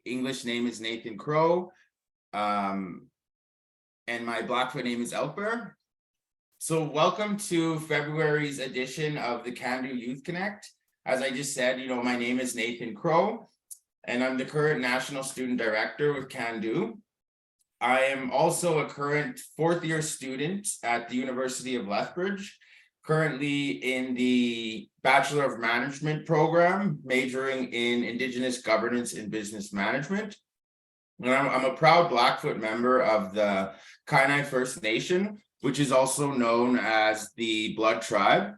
English name is Nathan Crow, and my Blackfoot name is Elper. So welcome to February's edition of the Cando Youth Connect. As I just said, my name is Nathan Crow, and I'm the current National Student Director with Cando. I am also a current fourth-year student at the University of Lethbridge, currently in the Bachelor of Management program, majoring in Indigenous Governance and Business Management. And I'm a proud Blackfoot member of the Kainai First Nation, which is also known as the Blood Tribe.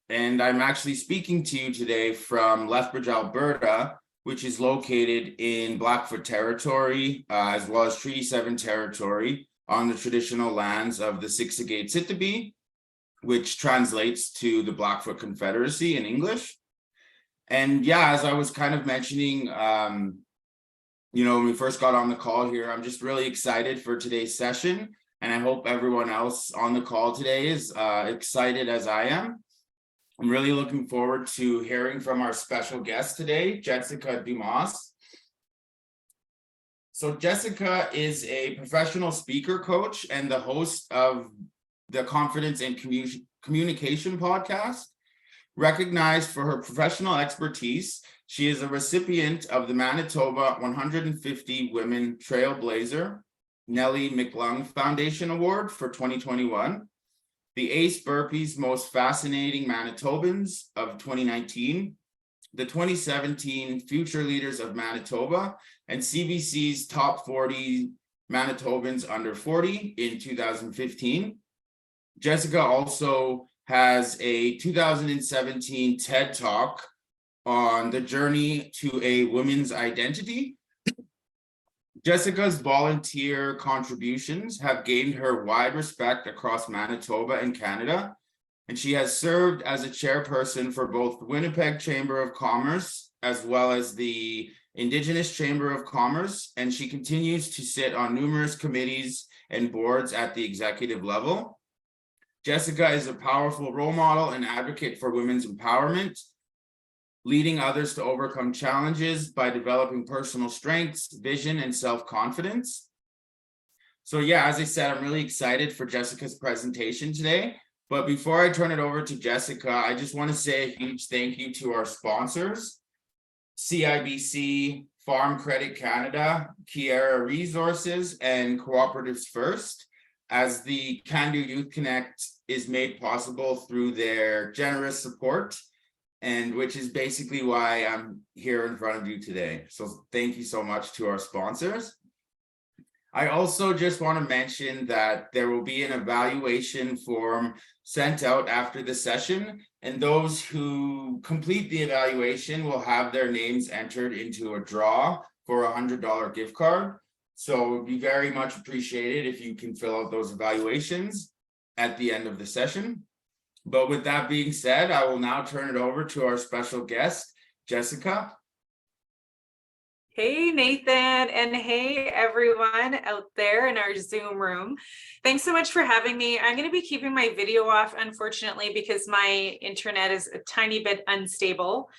And I'm actually speaking to you today from Lethbridge, Alberta, which is located in Blackfoot territory, as well as Treaty 7 territory on the traditional lands of the Siksika Sitabi, which translates to the Blackfoot Confederacy in English. And yeah, as I was kind of mentioning, when we first got on the call here, I'm just really excited for today's session. And I hope everyone else on the call today is excited as I am. I'm really looking forward to hearing from our special guest today, Jessica Dumas. So Jessica is a professional speaker coach and the host of the Confidence and Communication podcast. Recognized for her professional expertise, she is a recipient of the Manitoba 150 Women Trailblazer Nellie McClung Foundation Award for 2021. The ACE Burpees Most Fascinating Manitobans of 2019, the 2017 Future Leaders of Manitoba, and CBC's Top 40 Manitobans Under 40 in 2015. Jessica also has a 2017 TED Talk on the journey to a woman's identity. Jessica's volunteer contributions have gained her wide respect across Manitoba and Canada, and she has served as a chairperson for both the Winnipeg Chamber of Commerce as well as the Indigenous Chamber of Commerce, and she continues to sit on numerous committees and boards at the executive level. Jessica is a powerful role model and advocate for women's empowerment, leading others to overcome challenges by developing personal strengths, vision, and self-confidence. So yeah, as I said, I'm really excited for Jessica's presentation today. But before I turn it over to Jessica, I just want to say a huge thank you to our sponsors, CIBC, Farm Credit Canada, Kiera Resources, and Cooperatives First, as the Cando Youth Connect is made possible through their generous support, and which is basically why I'm here in front of you today. So thank you so much to our sponsors. I also just want to mention that there will be an evaluation form sent out after the session, and those who complete the evaluation will have their names entered into a draw for a $100 gift card. So it would be very much appreciated if you can fill out those evaluations at the end of the session. But with that being said, I will now turn it over to our special guest, Jessica. Hey, Nathan, and hey, everyone out there in our Zoom room. Thanks so much for having me. I'm going to be keeping my video off, unfortunately, because my internet is a tiny bit unstable.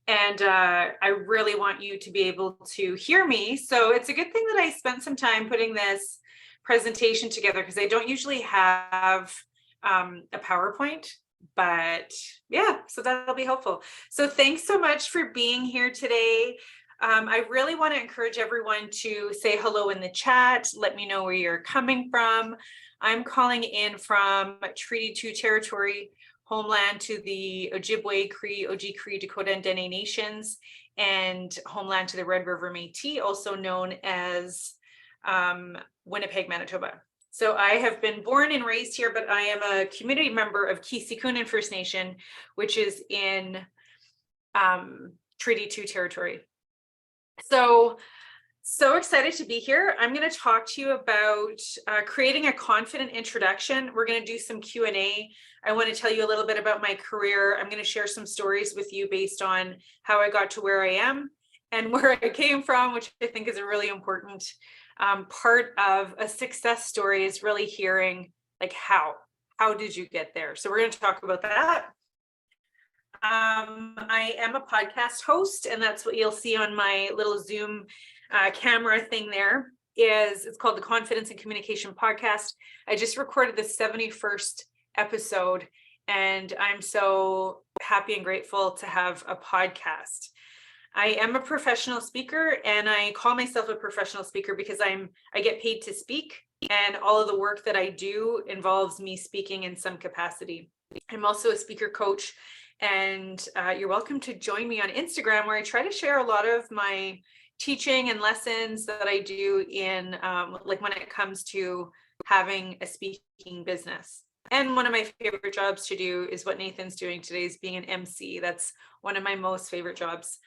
And I really want you to be able to hear me. So it's a good thing that I spent some time putting this presentation together, because I don't usually have a PowerPoint. But yeah, so that'll be helpful. So thanks so much for being here today. I really want to encourage everyone to say hello in the chat. Let me know where you're coming from. I'm calling in from Treaty 2 territory, homeland to the Ojibwe, Cree, Oji-Cree, Dakota, and Dene nations, and homeland to the Red River Métis, also known as Winnipeg, Manitoba. So I have been born and raised here, but I am a community member of Kisikunan First Nation, which is in Treaty 2 territory. So excited to be here. I'm going to talk to you about creating a confident introduction. We're going to do some Q&A. I want to tell you a little bit about my career. I'm going to share some stories with you based on how I got to where I am and where I came from, which I think is a really important part of a success story, is really hearing like how did you get there? So we're going to talk about that. I am a podcast host, and that's what you'll see on my little Zoom camera thing there. It's called the Confidence and Communication Podcast. I just recorded the 71st episode, and I'm so happy and grateful to have a podcast. I am a professional speaker, and I call myself a professional speaker because I get paid to speak, and all of the work that I do involves me speaking in some capacity. I'm also a speaker coach, and you're welcome to join me on Instagram, where I try to share a lot of my teaching and lessons that I do in like when it comes to having a speaking business. And one of my favorite jobs to do is what Nathan's doing today, is being an MC. That's one of my most favorite jobs.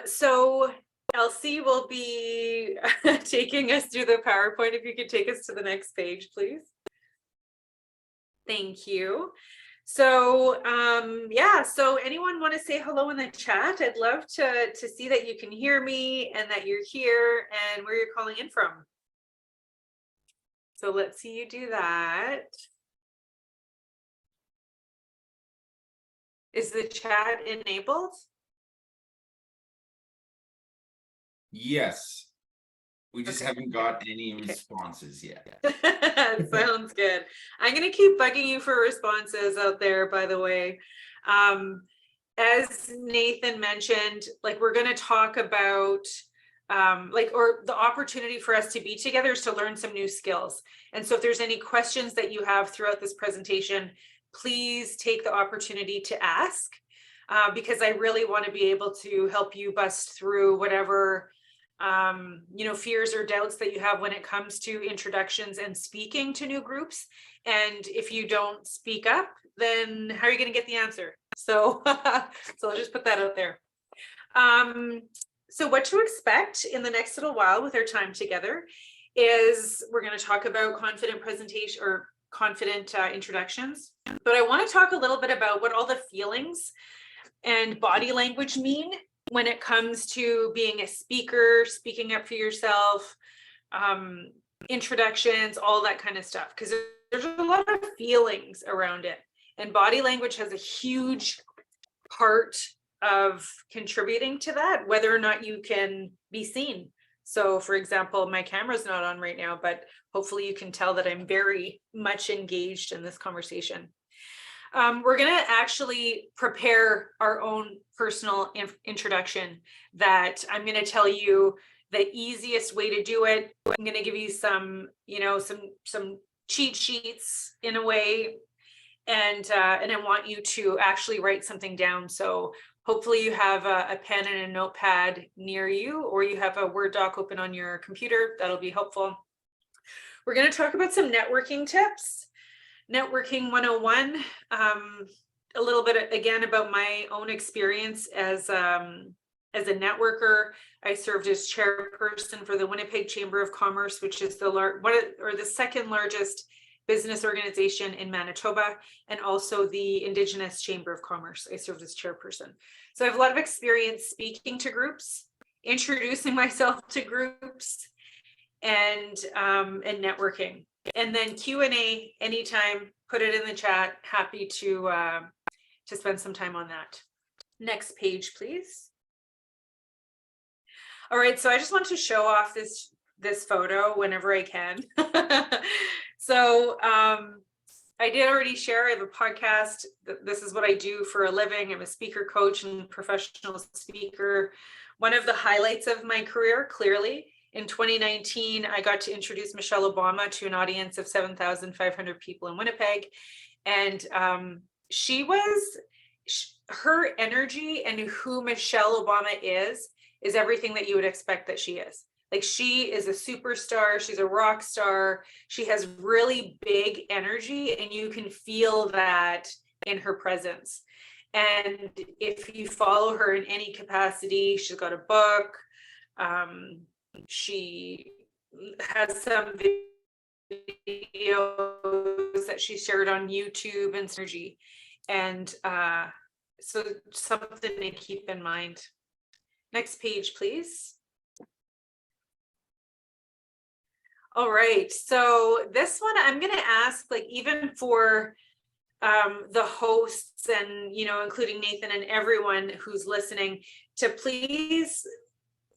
So Elsie will be taking us through the PowerPoint. If you could take us to the next page, please. Thank you. So yeah, so anyone want to say hello in the chat? I'd love to see that you can hear me and that you're here and where you're calling in from. So let's see you do that. Is the chat enabled? Yes. We just haven't got any responses yet. Sounds good. I'm going to keep bugging you for responses out there, by the way. As Nathan mentioned, like, we're going to talk about or the opportunity for us to be together is to learn some new skills. And so if there's any questions that you have throughout this presentation, please take the opportunity to ask, because I really want to be able to help you bust through whatever fears or doubts that you have when it comes to introductions and speaking to new groups. And if you don't speak up, then how are you going to get the answer? So, so I'll just put that out there. So what to expect in the next little while with our time together is we're going to talk about confident presentation or confident introductions. But I want to talk a little bit about what all the feelings and body language mean when it comes to being a speaker, speaking up for yourself, introductions, all that kind of stuff, because there's a lot of feelings around it. And body language has a huge part of contributing to that, whether or not you can be seen. So for example, my camera's not on right now, but hopefully you can tell that I'm very much engaged in this conversation. We're going to actually prepare our own personal introduction that I'm going to tell you the easiest way to do it. I'm going to give you some, some cheat sheets in a way, and I want you to actually write something down. So hopefully you have a pen and a notepad near you, or you have a Word doc open on your computer. That'll be helpful. We're going to talk about some networking tips. Networking 101, a little bit again about my own experience as a networker. I served as chairperson for the Winnipeg Chamber of Commerce, which is the second largest business organization in Manitoba, and also the Indigenous Chamber of Commerce. I served as chairperson. So I have a lot of experience speaking to groups, introducing myself to groups, and networking. And then Q&A anytime, put it in the chat. Happy to spend some time on that. Next page, please. All right, so I just want to show off this photo whenever I can. So I did already share, I have a podcast. This is what I do for a living. I'm a speaker coach and professional speaker. One of the highlights of my career, clearly, in 2019, I got to introduce Michelle Obama to an audience of 7,500 people in Winnipeg. And her energy and who Michelle Obama is everything that you would expect that she is. Like, she is a superstar, she's a rock star, she has really big energy, and you can feel that in her presence. And if you follow her in any capacity, she's got a book, she has some videos that she shared on YouTube and Synergy. And so something to keep in mind. Next page, please. All right, so this one I'm going to ask, like, even for the hosts and, including Nathan and everyone who's listening, to please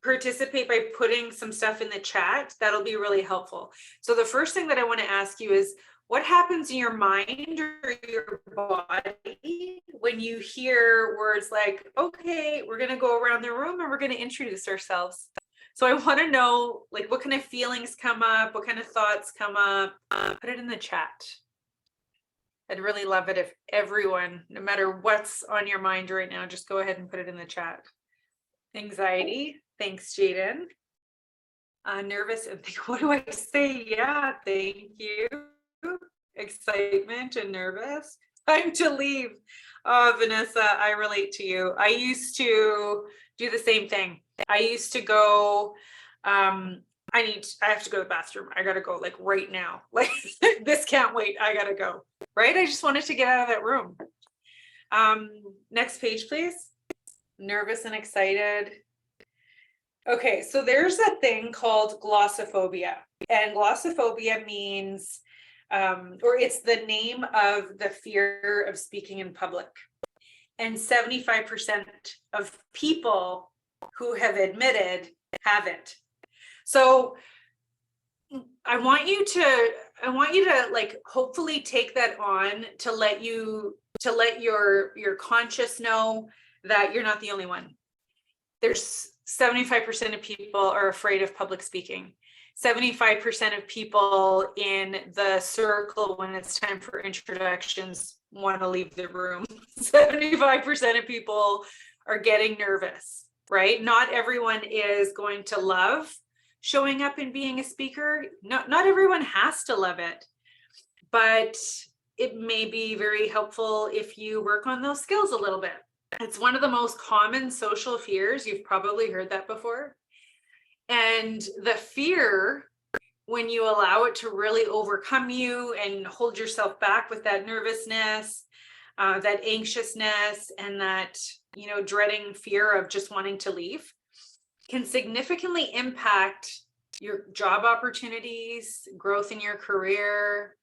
participate by putting some stuff in the chat. That'll be really helpful. So the first thing that I want to ask you is, what happens in your mind or your body when you hear words like, okay, we're going to go around the room and we're going to introduce ourselves? So I want to know, like, what kind of feelings come up? What kind of thoughts come up? Put it in the chat. I'd really love it if everyone, no matter what's on your mind right now, just go ahead and put it in the chat. Anxiety. Thanks, Jaden. Nervous and think, what do I say? Yeah, thank you. Excitement and nervous. Time to leave. Oh, Vanessa, I relate to you. I used to do the same thing. I used to go, I have to go to the bathroom. I gotta go like right now. Like this can't wait. I gotta go. Right? I just wanted to get out of that room. Next page, please. Nervous and excited. Okay, so there's a thing called glossophobia, and glossophobia means, or it's the name of the fear of speaking in public. And 75% of people who have admitted have it. So I want you to like hopefully take that on to let your conscious know that you're not the only one. There's 75% of people are afraid of public speaking. 75% of people in the circle when it's time for introductions want to leave the room. 75% of people are getting nervous, right? Not everyone is going to love showing up and being a speaker. Not everyone has to love it, but it may be very helpful if you work on those skills a little bit. It's one of the most common social fears. You've probably heard that before. And the fear, when you allow it to really overcome you and hold yourself back with that nervousness, that anxiousness, and that, dreading fear of just wanting to leave, can significantly impact your job opportunities, growth in your career,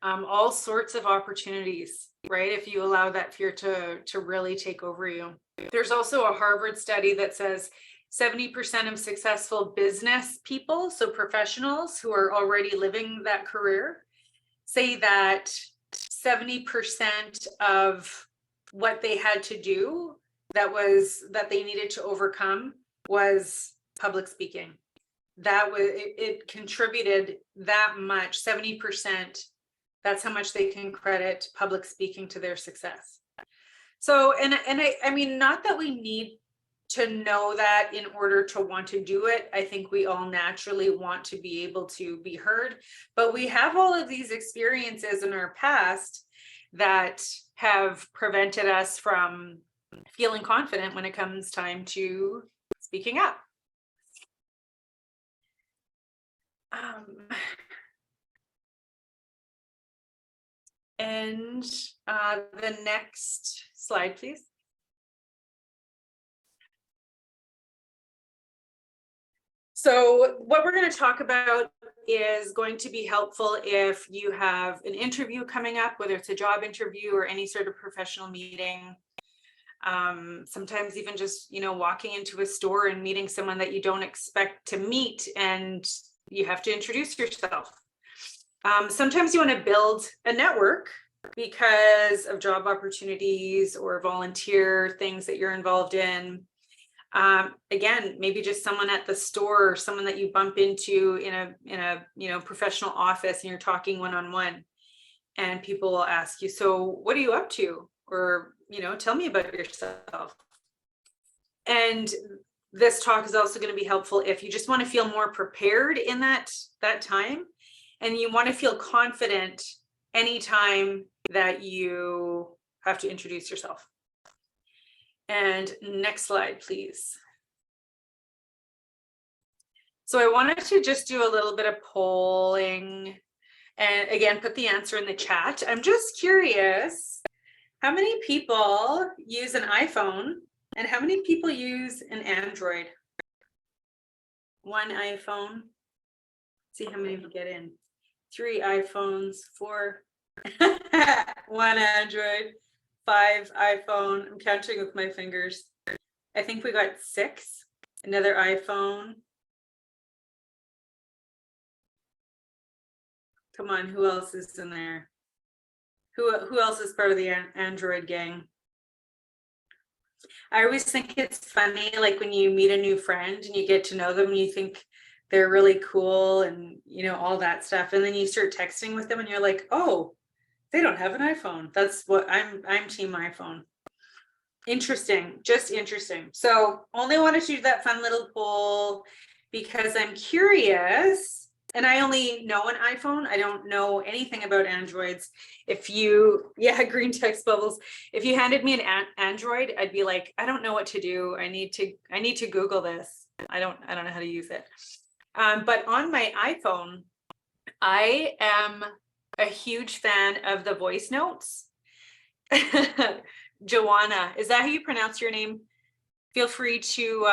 all sorts of opportunities, right? If you allow that fear to really take over you. There's also a Harvard study that says 70% of successful business people, so professionals who are already living that career, say that 70% of what they had to do that they needed to overcome was public speaking. It contributed that much, 70%. That's how much they can credit public speaking to their success. So, and I mean, not that we need to know that in order to want to do it. I think we all naturally want to be able to be heard, but we have all of these experiences in our past that have prevented us from feeling confident when it comes time to speaking up. And the next slide, please. So what we're going to talk about is going to be helpful if you have an interview coming up, whether it's a job interview or any sort of professional meeting. Sometimes even just, walking into a store and meeting someone that you don't expect to meet and you have to introduce yourself. Sometimes you want to build a network because of job opportunities or volunteer things that you're involved in. Again, maybe just someone at the store or someone that you bump into in a professional office and you're talking one-on-one, and people will ask you, so what are you up to? Or, tell me about yourself. And this talk is also going to be helpful if you just want to feel more prepared in that time. And you want to feel confident anytime that you have to introduce yourself. And next slide, please. So I wanted to just do a little bit of polling and again, put the answer in the chat. I'm just curious, how many people use an iPhone and how many people use an Android? One iPhone. See how many of you get in. 3 iPhones, 4. One Android, 5 iPhone. I'm counting with my fingers. I think we got 6. Another iPhone. Come on, who else is in there? Who else is part of the Android gang? I always think it's funny, like when you meet a new friend and you get to know them and you think they're really cool and all that stuff, and then you start texting with them and you're like, oh, they don't have an iPhone. That's what I'm team iPhone. Interesting, just interesting. So only wanted to do that fun little poll because I'm curious, and I only know an iPhone. I don't know anything about Androids. Green text bubbles. If you handed me an Android, I'd be like, I don't know what to do. I need to Google this. I don't know how to use it. But on my iPhone, I am a huge fan of the voice notes. Joanna, is that how you pronounce your name? Feel free to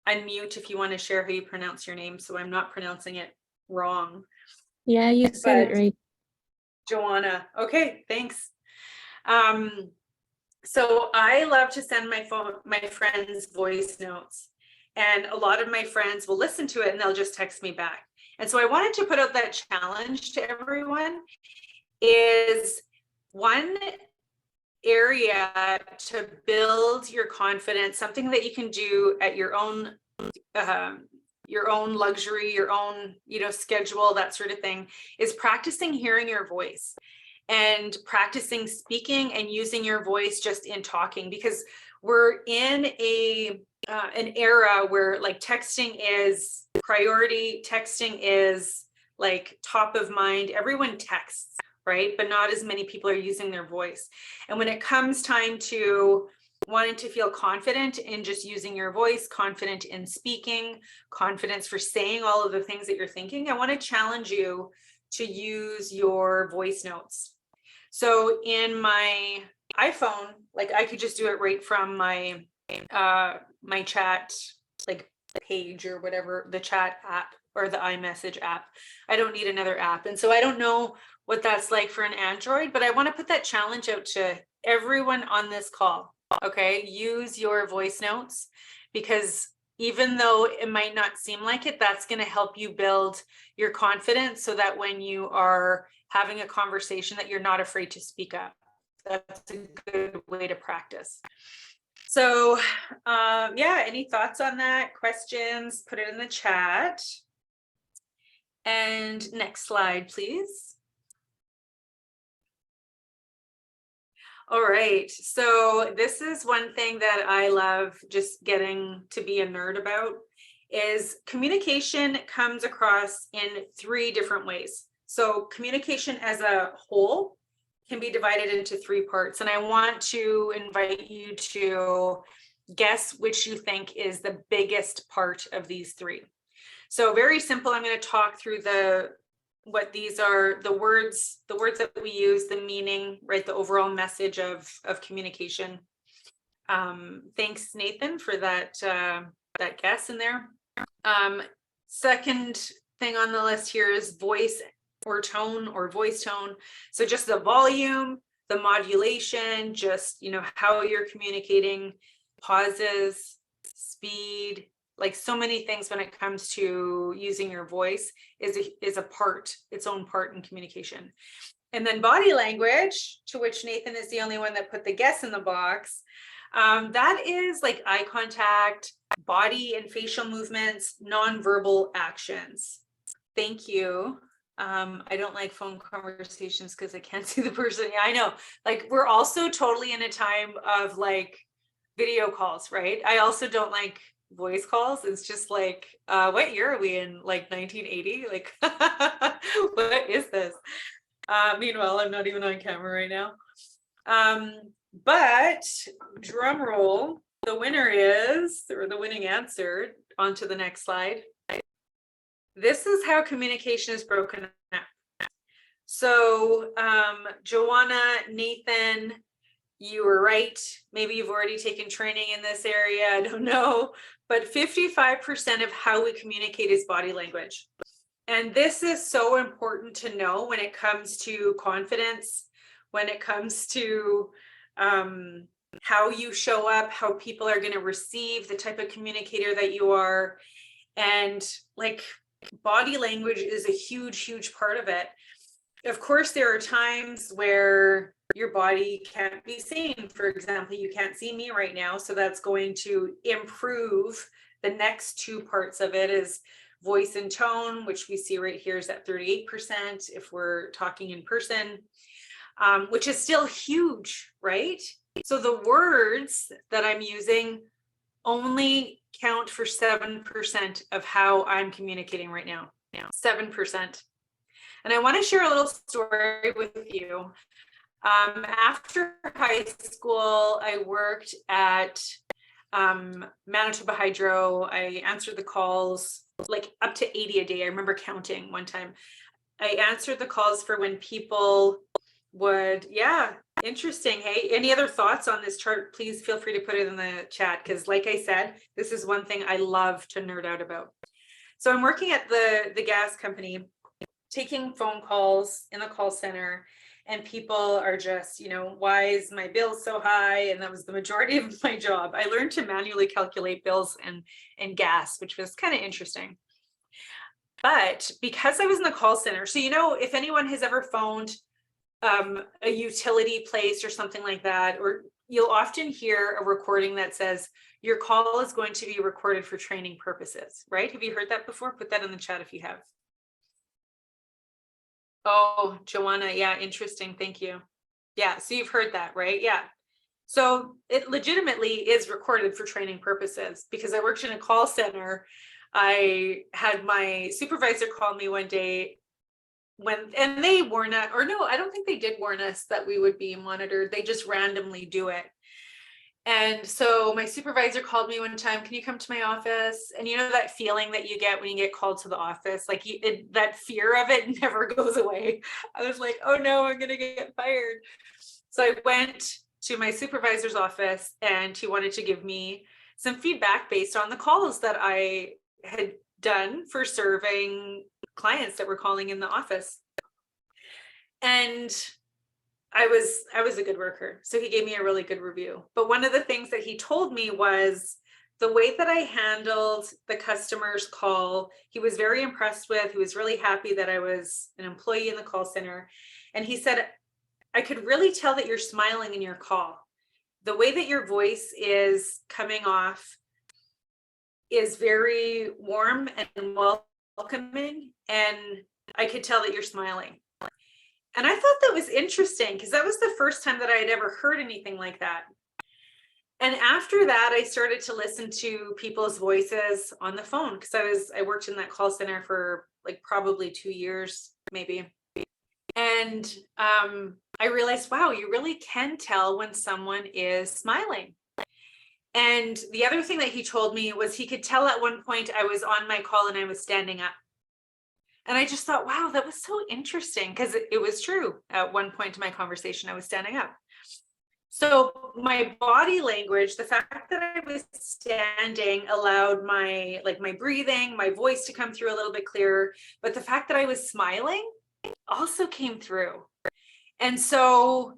unmute if you want to share how you pronounce your name, so I'm not pronouncing it wrong. Yeah, you said it right. Joanna. Okay, thanks. So I love to send my friends voice notes, and a lot of my friends will listen to it and they'll just text me back. And so I wanted to put out that challenge to everyone, is one area to build your confidence, something that you can do at your own luxury, your own schedule, that sort of thing, is practicing hearing your voice and practicing speaking and using your voice just in talking, because we're in an era where like texting is priority, texting is like top of mind. Everyone texts, right? But not as many people are using their voice. And when it comes time to wanting to feel confident in just using your voice, confident in speaking, confidence for saying all of the things that you're thinking, I want to challenge you to use your voice notes. So in my iPhone, like I could just do it right from my my chat like page or whatever, the chat app or the iMessage app. I don't need another app. And so I don't know what that's like for an Android, but I want to put that challenge out to everyone on this call. Okay, use your voice notes, because even though it might not seem like it, that's going to help you build your confidence so that when you are having a conversation that you're not afraid to speak up. That's a good way to practice. So any thoughts on that? Questions? Put it in the chat. And next slide, please. All right, so this is one thing that I love just getting to be a nerd about, is communication comes across in 3 different ways. So communication as a whole can be divided into 3 parts, and I want to invite you to guess which you think is the biggest part of these 3. So very simple, I'm going to talk through what these are, the words that we use, the meaning, right, the overall message of communication. Thanks, Nathan, for that guess in there. Second thing on the list here is voice or tone or voice tone. So just the volume, the modulation, just how you're communicating, pauses, speed, like so many things when it comes to using your voice is a part, its own part in communication. And then body language, to which Nathan is the only one that put the guess in the box. That is like eye contact, body and facial movements, nonverbal actions. Thank you. I don't like phone conversations because I can't see the person. Yeah, I know. Like we're also totally in a time of like video calls, right? I also don't like voice calls. It's just like, what year are we in? Like 1980? Like, what is this? Meanwhile, I'm not even on camera right now. But drum roll, the winner is, or the winning answer, on to the next slide. This is how communication is broken up. So, Joanna, Nathan, you were right. Maybe you've already taken training in this area. I don't know. But 55% of how we communicate is body language. And this is so important to know when it comes to confidence, when it comes to how you show up, how people are going to receive the type of communicator that you are. And like body language is a huge, huge part of it. Of course, there are times where your body can't be seen. For example, you can't see me right now. So that's going to improve. The next two parts of it is voice and tone, which we see right here is at 38% if we're talking in person, which is still huge, right? So the words that I'm using only count for 7% of how I'm communicating right now. 7%. And I want to share a little story with you. After high school, I worked at Manitoba Hydro. I answered the calls like up to 80 a day. I remember counting one time. I answered the calls for when people would, interesting. Hey, any other thoughts on this chart? Please feel free to put it in the chat, because like I said, this is one thing I love to nerd out about. So I'm working at the gas company, taking phone calls in the call center, and people are just, why is my bill so high? And that was the majority of my job. I learned to manually calculate bills and gas, which was kind of interesting. But because I was in the call center, so if anyone has ever phoned a utility place or something like that, or you'll often hear a recording that says your call is going to be recorded for training purposes, right? Have you heard that before? Put that in the chat if you have. Oh, Joanna, yeah, interesting. Thank you. Yeah, so you've heard that, right? Yeah. So it legitimately is recorded for training purposes, because I worked in a call center. I had my supervisor call me one day and they warn us, or no, I don't think they did warn us that we would be monitored. They just randomly do it. And so my supervisor called me one time, can you come to my office? And that feeling that you get when you get called to the office, like that fear of it never goes away. I was like, oh no, I'm going to get fired. So I went to my supervisor's office and he wanted to give me some feedback based on the calls that I had done for serving clients that were calling in the office. And I was a good worker. So he gave me a really good review. But one of the things that he told me was the way that I handled the customer's call, he was very impressed with. He was really happy that I was an employee in the call center. And he said, I could really tell that you're smiling in your call. The way that your voice is coming off is very warm and welcoming. And I could tell that you're smiling. And I thought that was interesting, because that was the first time that I had ever heard anything like that. And after that, I started to listen to people's voices on the phone, because I worked in that call center for like probably 2 years, maybe. And I realized, wow, you really can tell when someone is smiling. And the other thing that he told me was he could tell at one point I was on my call and I was standing up. And I just thought, wow, that was so interesting, because it was true. At one point in my conversation, I was standing up. So my body language, the fact that I was standing allowed my breathing, my voice to come through a little bit clearer. But the fact that I was smiling also came through. And so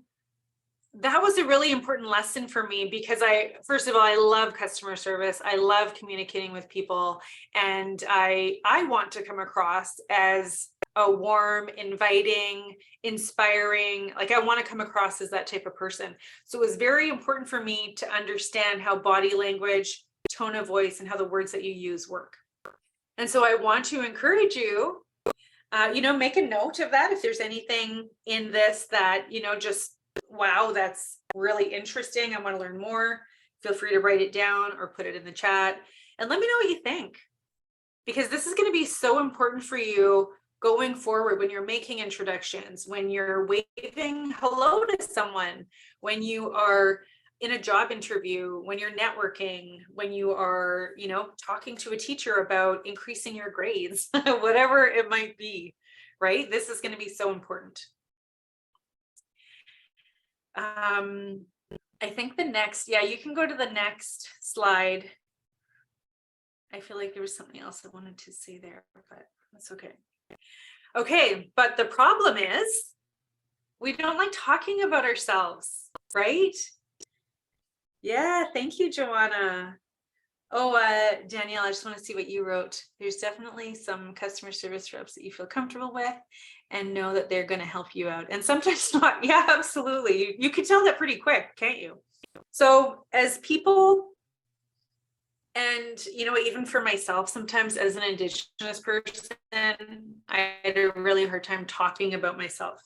that was a really important lesson for me, because first of all, I love customer service. I love communicating with people. And I want to come across as a warm, inviting, inspiring, like I want to come across as that type of person. So it was very important for me to understand how body language, tone of voice, and how the words that you use work. And so I want to encourage you, make a note of that. If there's anything in this that, just, wow, that's really interesting, I want to learn more, feel free to write it down or put it in the chat and let me know what you think, because this is going to be so important for you going forward when you're making introductions, when you're waving hello to someone, when you are in a job interview, when you're networking, when you are, talking to a teacher about increasing your grades, whatever it might be, right? This is going to be so important. I think the next, you can go to the next slide. I feel like there was something else I wanted to say there, but that's okay. Okay, but the problem is we don't like talking about ourselves, right? Yeah, thank you, Joanna. Oh, Danielle, I just want to see what you wrote. There's definitely some customer service reps that you feel comfortable with and know that they're going to help you out. And sometimes not. Yeah, absolutely. You can tell that pretty quick, can't you? So as people, and even for myself, sometimes as an Indigenous person, I had a really hard time talking about myself.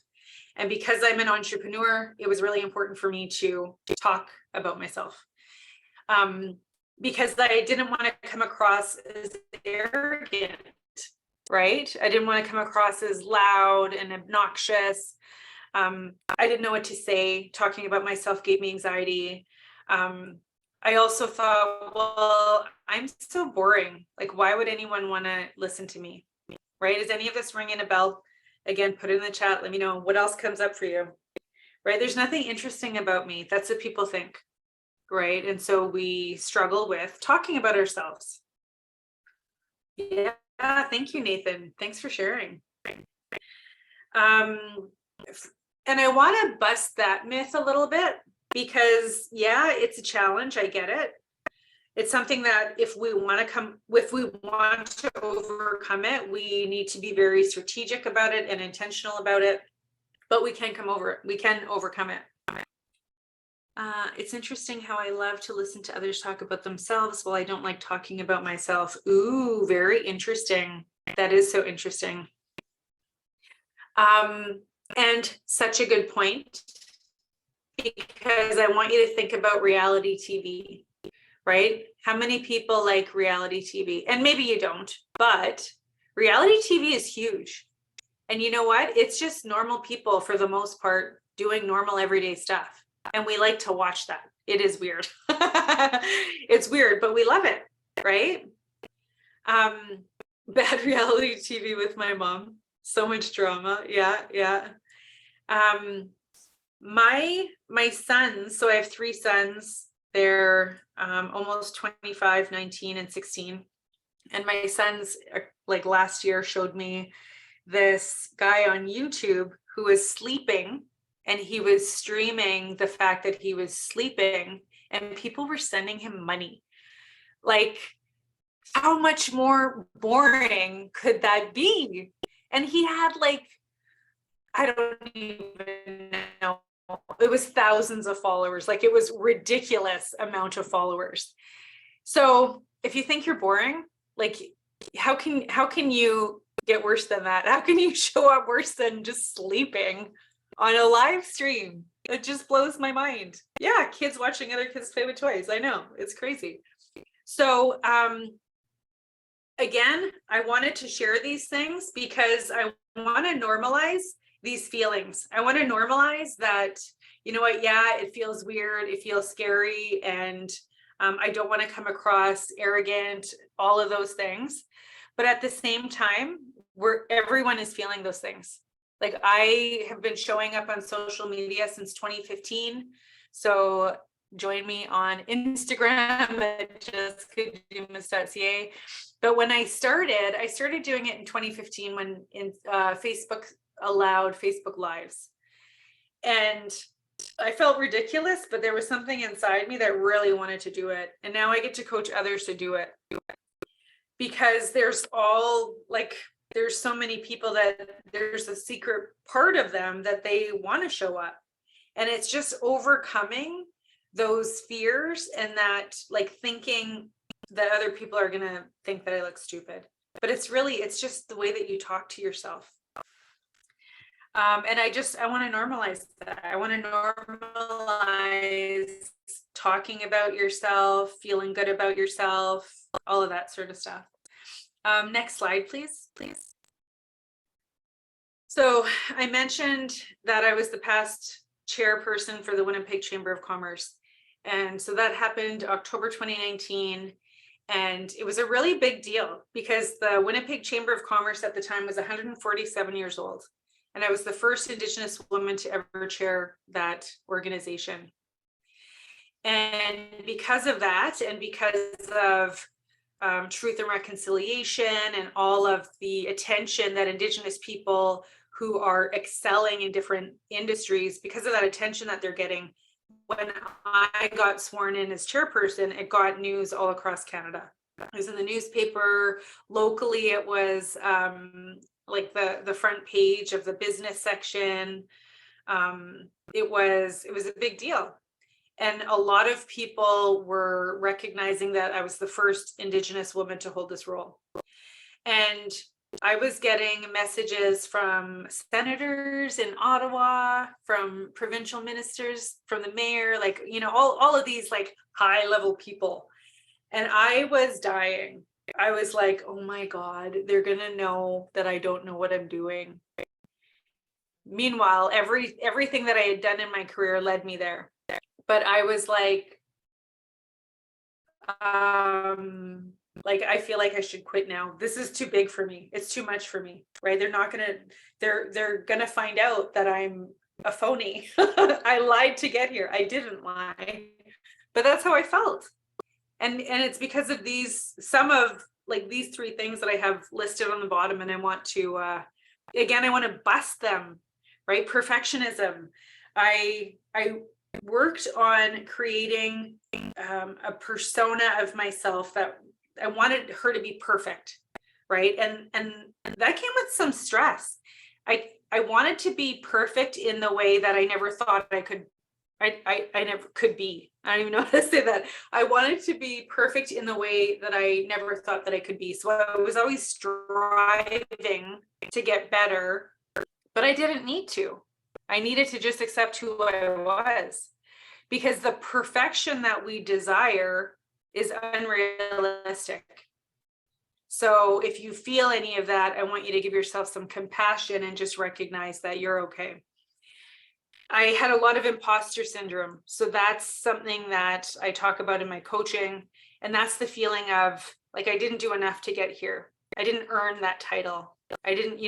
And because I'm an entrepreneur, it was really important for me to talk about myself. Because I didn't want to come across as arrogant, right? I didn't want to come across as loud and obnoxious. I didn't know what to say. Talking about myself gave me anxiety. I also thought, well, I'm so boring. Like, why would anyone want to listen to me, right? Is any of this ringing a bell? Again, put it in the chat. Let me know what else comes up for you, right? There's nothing interesting about me. That's what people think. Right. And so we struggle with talking about ourselves. Yeah. Thank you, Nathan. Thanks for sharing. And I want to bust that myth a little bit because, yeah, it's a challenge. I get it. It's something that if we want to overcome it, we need to be very strategic about it and intentional about it, but we can come over it. We can overcome it. It's interesting how I love to listen to others talk about themselves while I don't like talking about myself. Ooh, very interesting. That is so interesting. And such a good point, because I want you to think about reality TV, right? How many people like reality TV? And maybe you don't, but reality TV is huge. And you know what? It's just normal people for the most part doing normal everyday stuff. And we like to watch that. It is weird. It's weird, but we love it, right? Bad reality TV with my mom. So much drama. Yeah. My sons, so I have 3 sons. They're almost 25, 19, and 16. And my sons, like last year, showed me this guy on YouTube who was sleeping. And he was streaming the fact that he was sleeping and people were sending him money. Like, how much more boring could that be? And he had I don't even know. It was thousands of followers. Like, it was ridiculous amount of followers. So if you think you're boring, like, how can you get worse than that? How can you show up worse than just sleeping on a live stream? It just blows my mind. Yeah, kids watching other kids play with toys. I know, it's crazy. So again, I wanted to share these things because I want to normalize these feelings. I want to normalize that, you know what, yeah, it feels weird, it feels scary, and I don't want to come across arrogant, all of those things. But at the same time, everyone is feeling those things. Like, I have been showing up on social media since 2015. So join me on Instagram at jessicadumas.ca. But when I started doing it in 2015 when Facebook allowed Facebook Lives. And I felt ridiculous, but there was something inside me that really wanted to do it. And now I get to coach others to do it. Because there's so many people that there's a secret part of them that they want to show up. And it's just overcoming those fears and that, like, thinking that other people are going to think that I look stupid. But it's just the way that you talk to yourself. And I want to normalize that. I want to normalize talking about yourself, feeling good about yourself, all of that sort of stuff. Next slide, please. So I mentioned that I was the past chairperson for the Winnipeg Chamber of Commerce. And so that happened October 2019. And it was a really big deal because the Winnipeg Chamber of Commerce at the time was 147 years old. And I was the first Indigenous woman to ever chair that organization. And because of that, and because of truth and reconciliation and all of the attention that Indigenous people who are excelling in different industries, because of that attention that they're getting. When I got sworn in as chairperson, it got news all across Canada. It was in the newspaper. Locally, it was like the front page of the business section. It was a big deal. And a lot of people were recognizing that I was the first Indigenous woman to hold this role. And I was getting messages from senators in Ottawa, from provincial ministers, from the mayor, like, you know, all of these like high level people. And I was dying. I was like, oh my God, they're going to know that I don't know what I'm doing. Meanwhile, everything that I had done in my career led me there. But I was like, I feel like I should quit now. This is too big for me. It's too much for me, right? They're gonna find out that I'm a phony. I lied to get here. I didn't lie, but that's how I felt. And it's because of some of these three things that I have listed on the bottom, and I want to, again, I want to bust them, right? Perfectionism. I worked on creating a persona of myself that I wanted her to be perfect, right? And that came with some stress. I wanted to be perfect in the way that I never thought I could. I never could be. I don't even know how to say that. I wanted to be perfect in the way that I never thought that I could be. So I was always striving to get better, but I didn't need to. I needed to just accept who I was, because the perfection that we desire is unrealistic. So if you feel any of that, I want you to give yourself some compassion and just recognize that you're okay. I had a lot of imposter syndrome. So that's something that I talk about in my coaching. And that's the feeling of like, I didn't do enough to get here. I didn't earn that title. I didn't,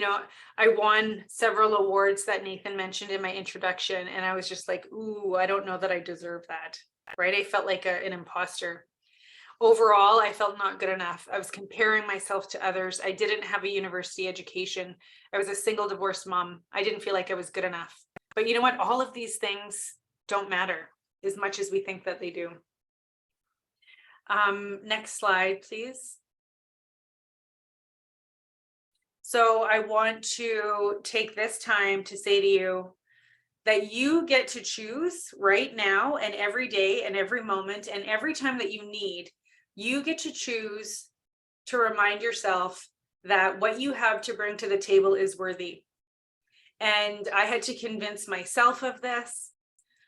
I won several awards that Nathan mentioned in my introduction. And I was just like, ooh, I don't know that I deserve that, right? I felt like an imposter. Overall, I felt not good enough. I was comparing myself to others. I didn't have a university education. I was a single divorced mom. I didn't feel like I was good enough. But you know what? All of these things don't matter as much as we think that they do. Next slide, please. So I want to take this time to say to you that you get to choose right now and every day and every moment and every time that you need, you get to choose to remind yourself that what you have to bring to the table is worthy. And I had to convince myself of this.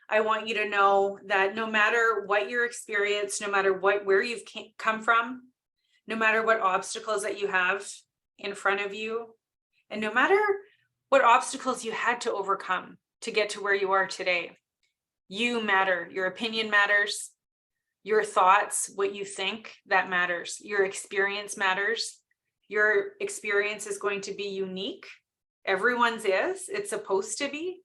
I want you to know that no matter what your experience, no matter where you've come from, no matter what obstacles that you have in front of you, and no matter what obstacles you had to overcome to get to where you are today, you matter. Your opinion matters. Your thoughts, what you think, that matters. Your experience matters. Your experience is going to be unique. Everyone's is. It's supposed to be.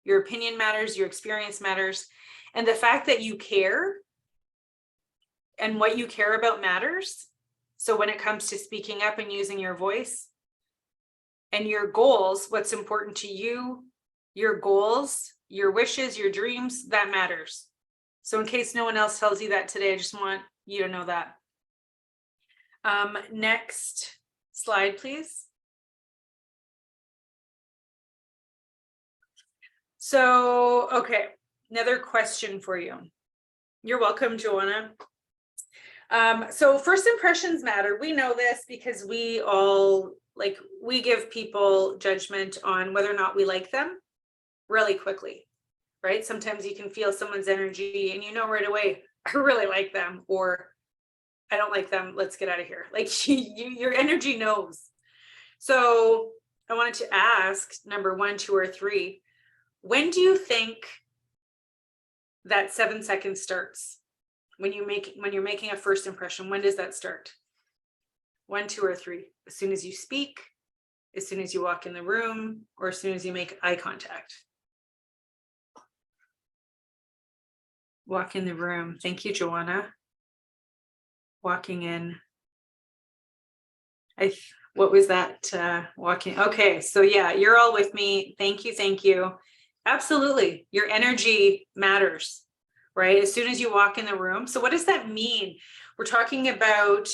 Your opinion matters. Your experience matters. And the fact that you care and what you care about matters. So when it comes to speaking up and using your voice and your goals, what's important to you, your goals, your wishes, your dreams, that matters. So in case no one else tells you that today, I just want you to know that. Next slide, please. So, okay, another question for you. You're welcome, Joanna. So first impressions matter. We know this because we all, we give people judgment on whether or not we like them really quickly, right? Sometimes you can feel someone's energy and you know right away, I really like them, or I don't like them, let's get out of here. Like your energy knows. So I wanted to ask number 1, 2, or 3, when do you think that 7 seconds starts? When you're making a first impression, when does that start? 1, 2, or 3? As soon as you speak, as soon as you walk in the room, or as soon as you make eye contact? Walk in the room. Thank you, Joanna. Walking in What was that? Walking. Okay. So yeah, you're all with me. Thank you. Thank you. Absolutely. Your energy matters, right? As soon as you walk in the room. So what does that mean? We're talking about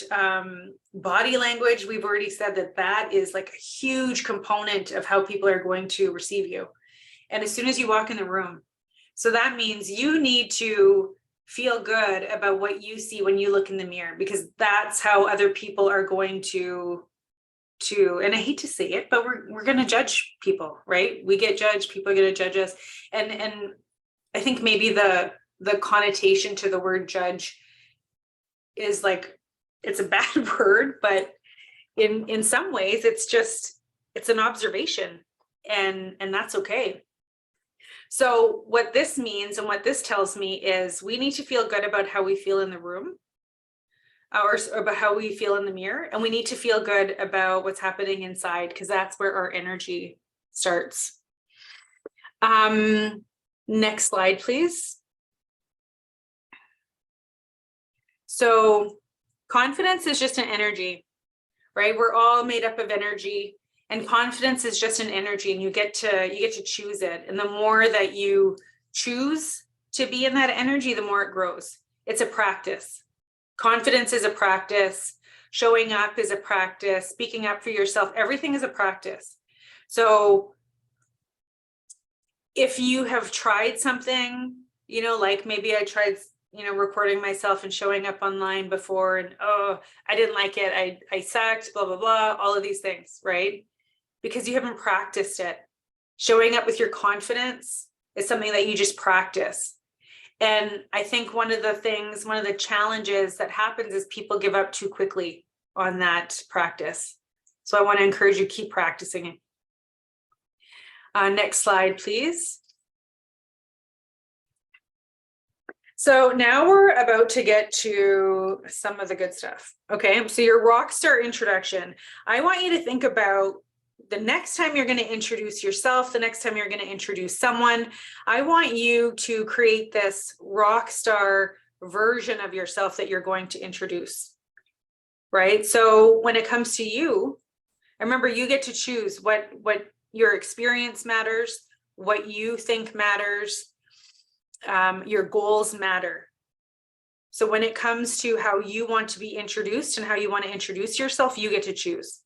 body language. We've already said that that is like a huge component of how people are going to receive you. And as soon as you walk in the room, so that means you need to feel good about what you see when you look in the mirror, because that's how other people are going to, and I hate to say it, but we're going to judge people, right? We get judged, people are going to judge us. And I think maybe the connotation to the word judge is like, it's a bad word, but in some ways it's an observation, and that's okay. So what this means and what this tells me is we need to feel good about how we feel in the room, or about how we feel in the mirror, and we need to feel good about what's happening inside, because that's where our energy starts. Next slide, please. So confidence is just an energy, right? We're all made up of energy, and confidence is just an energy, and you get to choose it. And the more that you choose to be in that energy, the more it grows. It's a practice. Confidence is a practice. Showing up is a practice. Speaking up for yourself, everything is a practice. So if you have tried something, like maybe I tried, recording myself and showing up online before, and oh, I didn't like it. I sucked, blah, blah, blah, all of these things, right? Because you haven't practiced it. Showing up with your confidence is something that you just practice. And I think one of the challenges that happens is people give up too quickly on that practice. So I want to encourage you to keep practicing it. Next slide, please. So now we're about to get to some of the good stuff. Okay, so your rock star introduction. I want you to think about the next time you're going to introduce yourself, the next time you're going to introduce someone, I want you to create this rock star version of yourself that you're going to introduce, right? So when it comes to you, remember, you get to choose what your experience matters, what you think matters, your goals matter. So when it comes to how you want to be introduced and how you want to introduce yourself, you get to choose.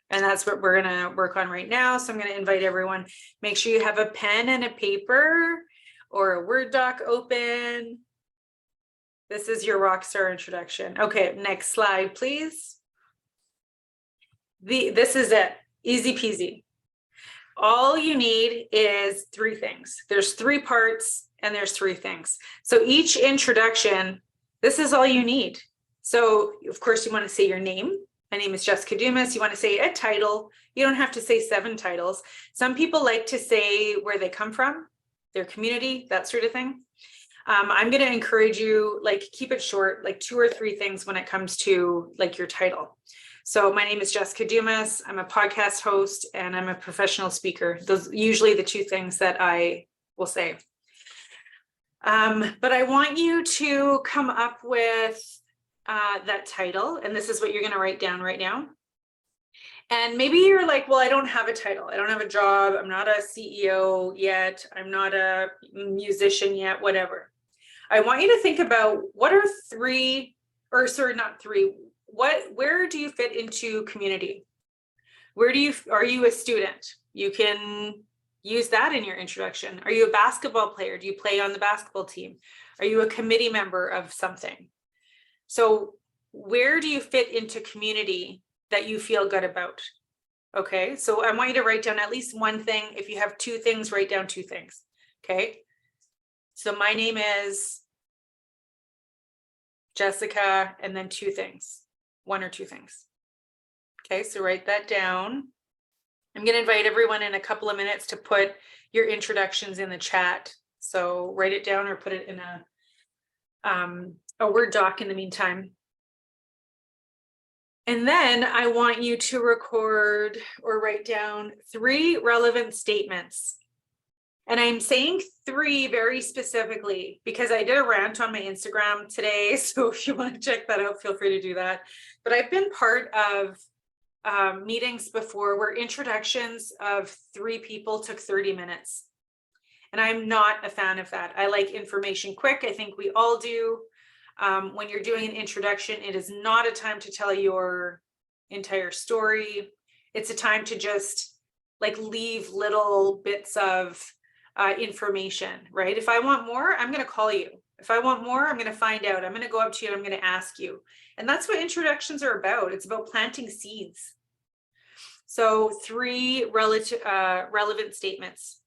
And that's what we're going to work on right now. So I'm going to invite everyone, make sure you have a pen and a paper or a Word doc open. This is your rockstar introduction. Okay, next slide, please. This is it, easy peasy. All you need is 3 things. There's 3 parts and there's 3 things. So each introduction, this is all you need. So of course you want to say your name. My name is Jessica Dumas. You want to say a title. You don't have to say 7 titles. Some people like to say where they come from, their community, that sort of thing. I'm going to encourage you, like, keep it short, like 2 or 3 things when it comes to like your title. So my name is Jessica Dumas. I'm a podcast host and I'm a professional speaker. Those are usually the 2 things that I will say. But I want you to come up with that title, and this is what you're going to write down right now. And maybe you're like, well, I don't have a title. I don't have a job. I'm not a CEO yet. I'm not a musician yet, whatever. I want you to think about what are 3, or sorry, not 3. Where do you fit into community? Are you a student? You can use that in your introduction. Are you a basketball player? Do you play on the basketball team? Are you a committee member of something? So where do you fit into community that you feel good about? Okay, so I want you to write down at least 1 thing. If you have 2 things, write down 2 things. Okay, so my name is Jessica, and then 2 things, 1 or 2 things. Okay, so write that down. I'm going to invite everyone in a couple of minutes to put your introductions in the chat. So write it down or put it in a Word doc in the meantime. And then I want you to record or write down 3 relevant statements. And I'm saying 3 very specifically because I did a rant on my Instagram today. So if you want to check that out, feel free to do that. But I've been part of meetings before where introductions of 3 people took 30 minutes. And I'm not a fan of that. I like information quick. I think we all do. When you're doing an introduction, it is not a time to tell your entire story. It's a time to just like leave little bits of information, right? If I want more, I'm going to call you. If I want more, I'm going to find out. I'm going to go up to you and I'm going to ask you. And that's what introductions are about. It's about planting seeds. So 3 relevant statements.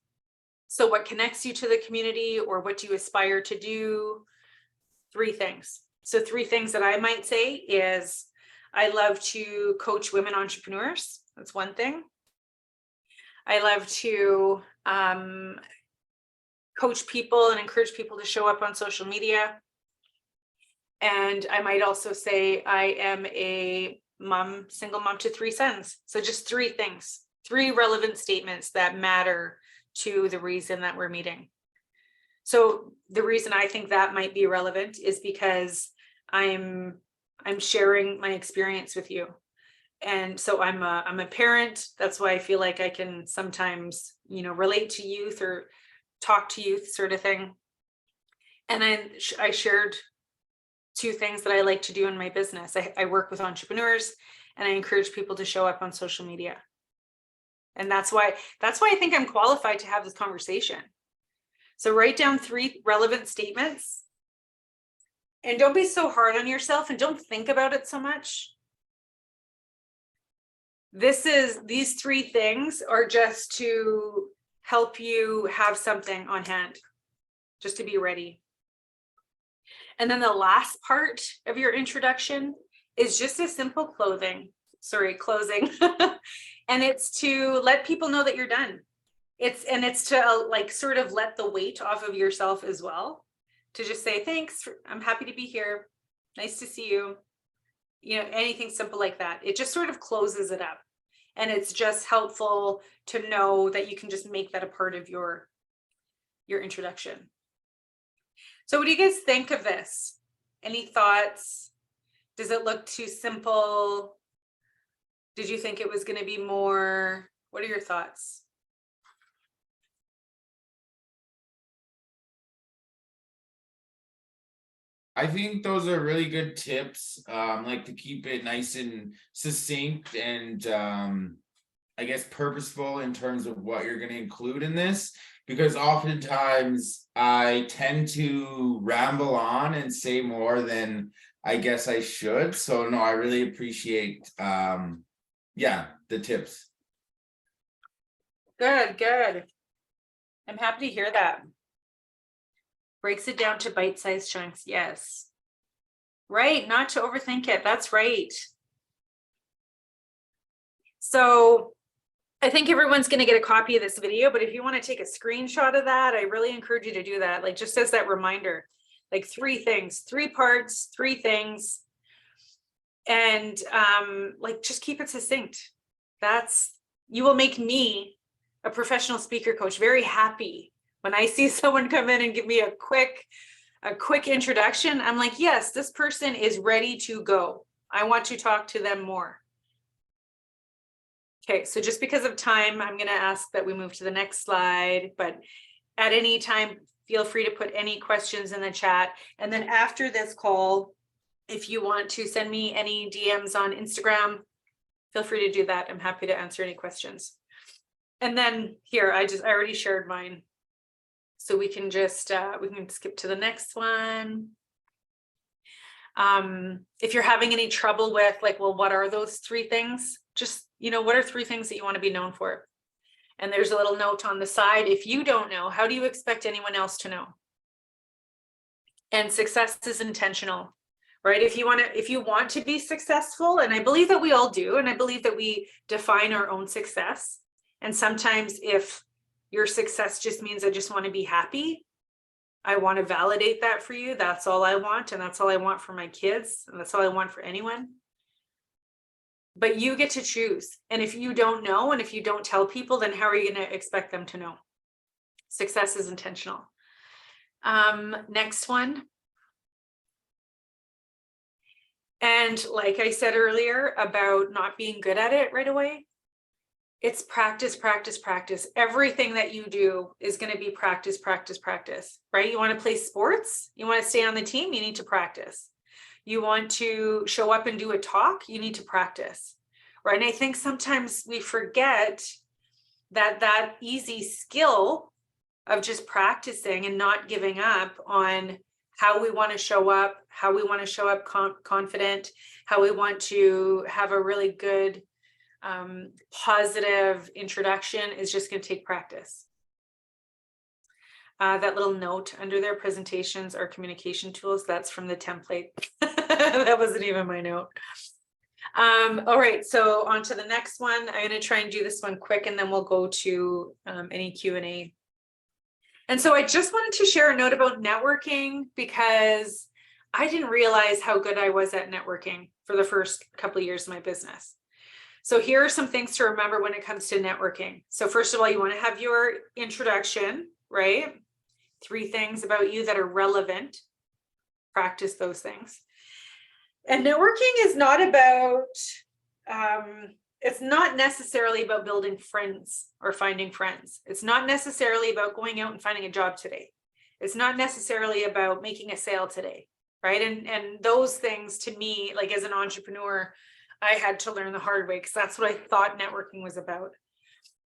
So what connects you to the community, or what do you aspire to do? 3 things. So 3 things that I might say is I love to coach women entrepreneurs. That's one thing. I love to coach people and encourage people to show up on social media. And I might also say I am a mom, single mom to 3 sons. So just 3 things, 3 relevant statements that matter to the reason that we're meeting. So the reason I think that might be relevant is because I'm sharing my experience with you. And so I'm a parent. That's why I feel like I can sometimes, relate to youth or talk to youth, sort of thing. And I shared 2 things that I like to do in my business. I work with entrepreneurs and I encourage people to show up on social media. And that's why I think I'm qualified to have this conversation. So write down 3 relevant statements and don't be so hard on yourself and don't think about it so much. These 3 things are just to help you have something on hand, just to be ready. And then the last part of your introduction is just a simple closing. And it's to let people know that you're done. It's to like sort of let the weight off of yourself as well, to just say, thanks, I'm happy to be here. Nice to see you. Anything simple like that. It just sort of closes it up. And it's just helpful to know that you can just make that a part of your introduction. So what do you guys think of this? Any thoughts? Does it look too simple? Did you think it was going to be more? What are your thoughts? I think those are really good tips, like to keep it nice and succinct and I guess purposeful in terms of what you're going to include in this, because oftentimes I tend to ramble on and say more than I guess I should. So no, I really appreciate the tips. Good. I'm happy to hear that. Breaks it down to bite-sized chunks. Yes. Right. Not to overthink it. That's right. So I think everyone's going to get a copy of this video, but if you want to take a screenshot of that, I really encourage you to do that. Like just as that reminder, like 3 things, 3 parts, 3 things. And like just keep it succinct. You will make me, a professional speaker coach, very happy when I see someone come in and give me a quick introduction. I'm like, yes, this person is ready to go. I want to talk to them more. Okay, so just because of time, I'm going to ask that we move to the next slide, but at any time, feel free to put any questions in the chat. And then after this call, if you want to send me any DMs on Instagram, feel free to do that. I'm happy to answer any questions. And then here, I already shared mine. So we can just, we can skip to the next one. If you're having any trouble with like, well, what are those 3 things? Just, what are 3 things that you want to be known for? And there's a little note on the side. If you don't know, how do you expect anyone else to know? And success is intentional, right? If you want to be successful, and I believe that we all do, and I believe that we define our own success. And sometimes if your success just means I just want to be happy, I want to validate that for you. That's all I want. And that's all I want for my kids. And that's all I want for anyone. But you get to choose. And if you don't know, and if you don't tell people, then how are you going to expect them to know? Success is intentional. Next one. And like I said earlier about not being good at it right away, it's practice, practice, practice. Everything that you do is going to be practice, practice, practice, right? You want to play sports, you want to stay on the team, you need to practice. You want to show up and do a talk, you need to practice, right? And I think sometimes we forget that easy skill of just practicing and not giving up on how we want to show up, how we want to show up confident, how we want to have a really good positive introduction is just going to take practice. That little note under their presentations are communication tools. That's from the template. That wasn't even my note. All right, so on to the next one. I'm going to try and do this one quick, and then we'll go to any Q&A. And so I just wanted to share a note about networking, because I didn't realize how good I was at networking for the first couple of years of my business. So here are some things to remember when it comes to networking. So first of all, you want to have your introduction, right? 3 things about you that are relevant. Practice those things. And networking is not about, it's not necessarily about building friends or finding friends. It's not necessarily about going out and finding a job today. It's not necessarily about making a sale today, right? And those things, to me, like as an entrepreneur, I had to learn the hard way, because that's what I thought networking was about.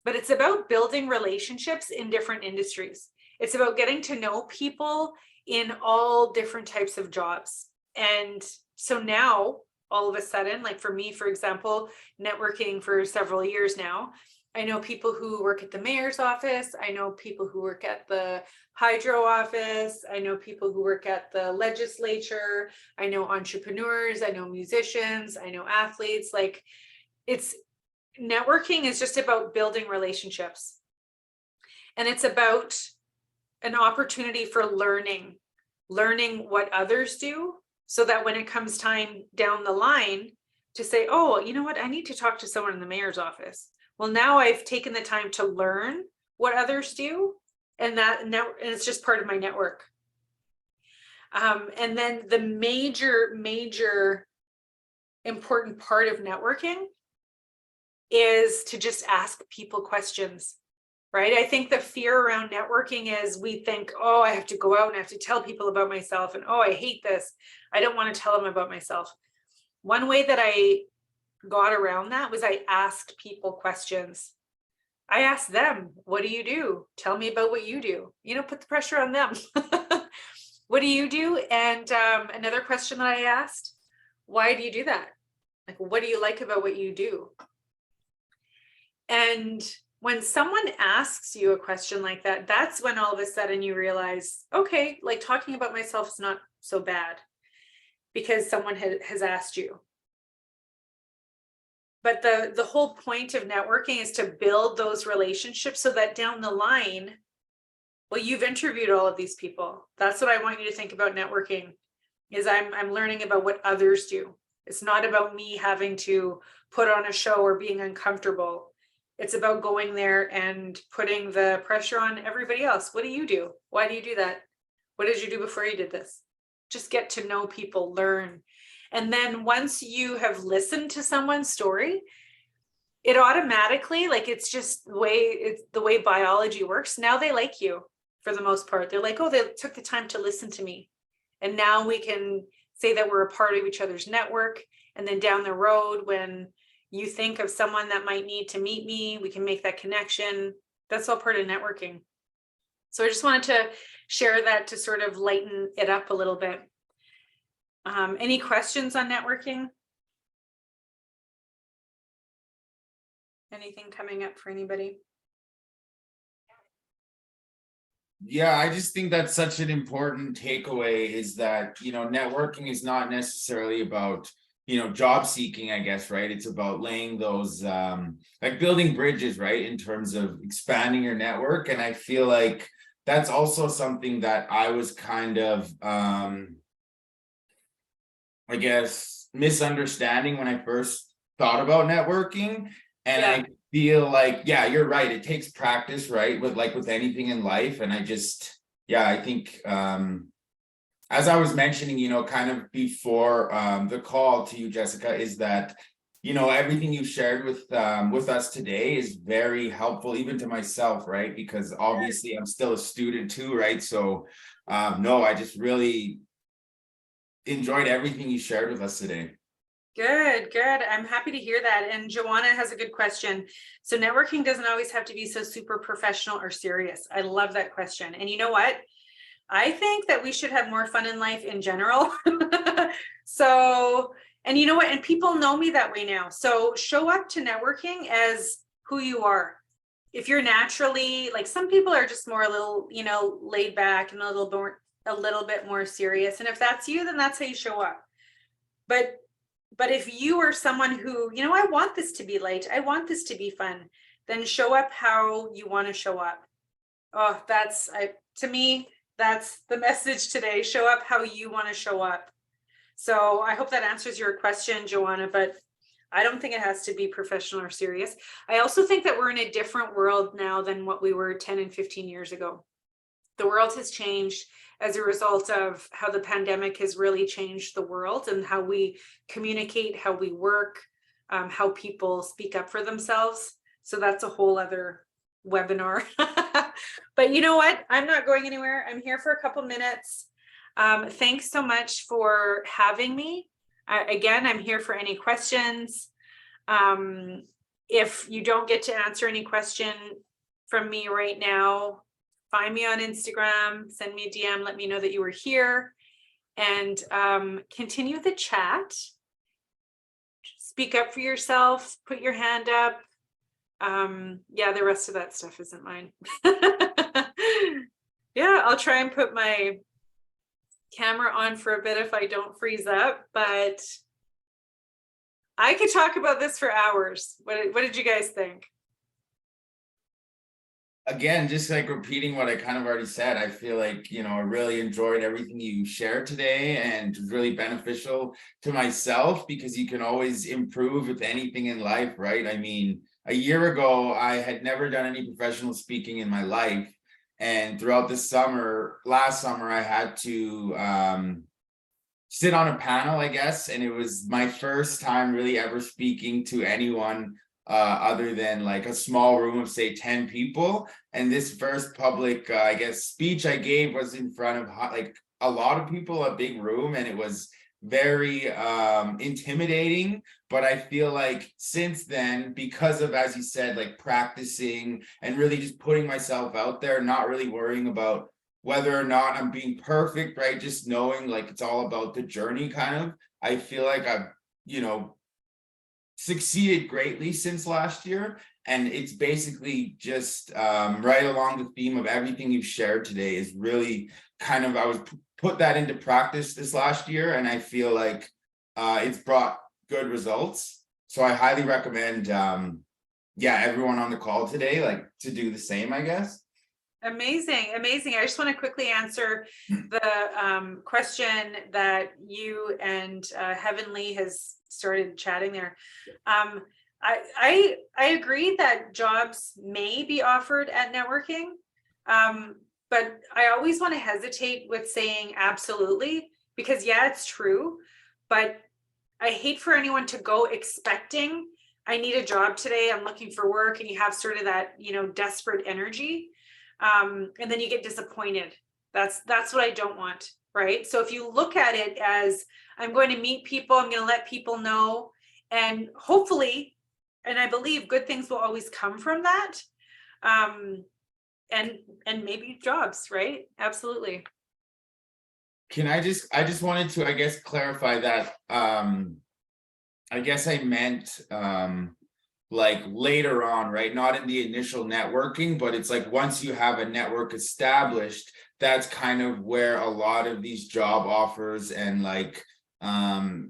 But it's about building relationships in different industries. It's about getting to know people in all different types of jobs. And so now, all of a sudden, like for me, for example, networking for several years now, I know people who work at the mayor's office. I know people who work at the hydro office. I know people who work at the legislature. I know entrepreneurs. I know musicians. I know athletes. Like, it's networking is just about building relationships. And it's about an opportunity for learning what others do, so that when it comes time down the line to say, oh, you know what, I need to talk to someone in the mayor's office. Well, now I've taken the time to learn what others do, and it's just part of my network. And then the major important part of networking is to just ask people questions, right? I think the fear around networking is we think, oh, I have to go out and I have to tell people about myself, and oh, I hate this, I don't want to tell them about myself. One way that I got around that was I asked people questions. I asked them, what do you do? Tell me about what you do. Put the pressure on them. What do you do? And another question that I asked, why do you do that? Like, what do you like about what you do? And when someone asks you a question like that, that's when all of a sudden you realize, okay, like talking about myself is not so bad, because someone has asked you. But the whole point of networking is to build those relationships so that down the line, well, you've interviewed all of these people. That's what I want you to think about networking, is I'm learning about what others do. It's not about me having to put on a show or being uncomfortable. It's about going there and putting the pressure on everybody else. What do you do? Why do you do that? What did you do before you did this? Just get to know people, learn. And then once you have listened to someone's story, it automatically, like, it's just the way biology works. Now they like you for the most part. They're like, oh, they took the time to listen to me. And now we can say that we're a part of each other's network. And then down the road, when you think of someone that might need to meet me, we can make that connection. That's all part of networking. So I just wanted to share that to sort of lighten it up a little bit. Any questions on networking? Anything coming up for anybody? Yeah, I just think that's such an important takeaway, is that, networking is not necessarily about, job seeking, I guess, right? It's about laying those, like building bridges, right? In terms of expanding your network. And I feel like that's also something that I was kind of, I guess, misunderstanding when I first thought about networking. And Yeah. I feel like, yeah, you're right. It takes practice, right? With anything in life. And I think as I was mentioning, kind of before the call to you, Jessica, is that, everything you shared with us today is very helpful, even to myself, right? Because obviously I'm still a student too, right? So no, I just really enjoyed everything you shared with us today. Good, good. I'm happy to hear that. And Joanna has a good question. So networking doesn't always have to be so super professional or serious. I love that question. And you know what? I think that we should have more fun in life in general. So, and you know what? And people know me that way now. So show up to networking as who you are. If you're naturally, like, some people are just more a little, laid back and a little bit more serious. And if that's you, then that's how you show up. But if you are someone who, I want this to be light, I want this to be fun, then show up how you want to show up. Oh, to me, that's the message today. Show up how you want to show up. So I hope that answers your question, Joanna, but I don't think it has to be professional or serious. I also think that we're in a different world now than what we were 10 and 15 years ago. The world has changed as a result of how the pandemic has really changed the world and how we communicate, how we work, how people speak up for themselves. So that's a whole other webinar. But you know what? I'm not going anywhere. I'm here for a couple minutes. Thanks so much for having me. Again, I'm here for any questions. If you don't get to answer any question from me right now, find me on Instagram, send me a DM, let me know that you were here, and continue the chat. Speak up for yourself, put your hand up. Yeah, the rest of that stuff isn't mine. Yeah, I'll try and put my camera on for a bit if I don't freeze up, but I could talk about this for hours. What did you guys think? Again, just like repeating what I kind of already said, I feel like, I really enjoyed everything you shared today, and it was really beneficial to myself, because you can always improve with anything in life, right? I mean, a year ago, I had never done any professional speaking in my life. And throughout last summer, I had to sit on a panel, I guess. And it was my first time really ever speaking to anyone other than like a small room of say 10 people. And this first public, I guess, speech I gave was in front of like a lot of people, a big room, and it was very intimidating. But I feel like since then, because of, as you said, like practicing and really just putting myself out there, not really worrying about whether or not I'm being perfect, right? Just knowing like it's all about the journey kind of. I feel like I've, succeeded greatly since last year. And it's basically just right along the theme of everything you've shared today is really kind of, I was put that into practice this last year. And I feel like it's brought good results. So I highly recommend, everyone on the call today, like to do the same, I guess. Amazing, amazing. I just want to quickly answer the question that you and Heavenly has started chatting there. I agree that jobs may be offered at networking, but I always want to hesitate with saying absolutely, because yeah, it's true, but I hate for anyone to go expecting I need a job today, I'm looking for work, and you have sort of that, desperate energy. And then you get disappointed. That's what I don't want, right? So if you look at it as I'm going to meet people, I'm going to let people know, and hopefully, and I believe good things will always come from that. And maybe jobs, right? Absolutely. I just wanted to, I guess, clarify that I guess I meant like later on, right? Not in the initial networking, but it's like once you have a network established, that's kind of where a lot of these job offers and like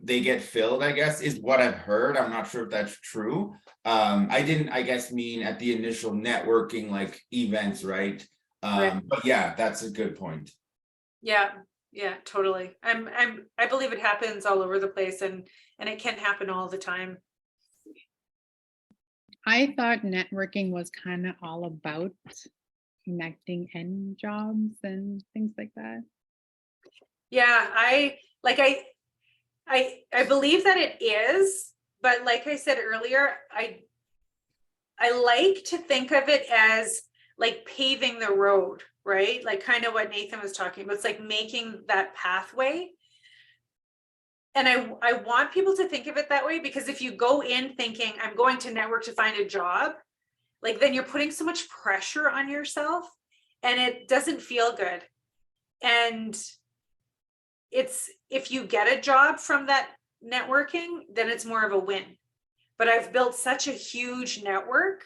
they get filled, I guess, is what I've heard. I'm not sure if that's true. I didn't, I guess, mean at the initial networking like events, right? Right. But yeah, that's a good point. Yeah, totally. I believe it happens all over the place, and it can happen all the time. I thought networking was kind of all about connecting and jobs and things like that. Yeah, I believe that it is, but like I said earlier, I like to think of it as like paving the road, right? Like kind of what Nathan was talking about. It's like making that pathway. And I want people to think of it that way, because if you go in thinking I'm going to network to find a job, like then you're putting so much pressure on yourself and it doesn't feel good. And it's, if you get a job from that networking, then it's more of a win. But I've built such a huge network